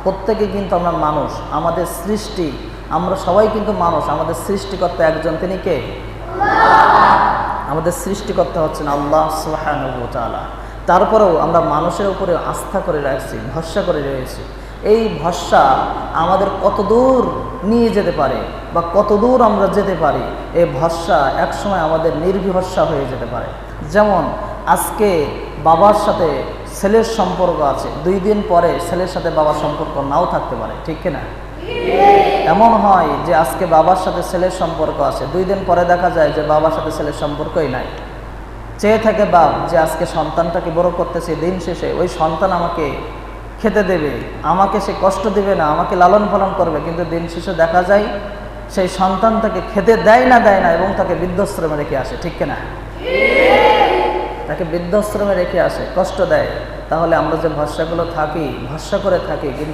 প্রত্যেকে কিন্তু আমরা মানুষ, আমাদের সৃষ্টি, আমরা সবাই কিন্তু মানুষ। আমাদের সৃষ্টিকর্তা একজন, তিনি কে? আমাদের সৃষ্টিকর্তা হচ্ছেন আল্লাহ সুবহানাহু ওয়া তাআলা। তারপরেও আমরা মানুষের উপরে আস্থা করে রাখছি, ভরসা করে রয়েছি। এই ভরসা আমাদের কত দূর নিয়ে যেতে পারে বা কত দূর আমরা যেতে পারি, এই ভরসা একসময় আমাদের নির্ভরসা হয়ে যেতে পারে। যেমন আজকে বাবার সাথে ছেলের সম্পর্ক আছে, 2 দিন পরে ছেলের সাথে বাবার সম্পর্ক নাও থাকতে পারে, ঠিক কিনা? এমন হয় যে আজকে বাবার সাথে ছেলের সম্পর্ক আছে, 2 দিন পরে দেখা যায় যে বাবার সাথে ছেলের সম্পর্কই নাই। চেয়ে থাকে বাপ যে আজকে সন্তানটাকে বড় করতেছে, দিন শেষে ওই সন্তান আমাকে খেতে দেবে, আমাকে সে কষ্ট দেবে না, আমাকে লালন পালন করবে, কিন্তু দিন শেষে দেখা যায় সেই সন্তানটাকে খেতে দেয় না এবং তাকে বৃদ্ধাশ্রমে রেখে আসে, ঠিক কিনা? তাকে বৃদ্ধাশ্রমে রেখে আসে, কষ্ট দেয়। তাহলে আমরা যে ভরসা করে থাকি, কিন্তু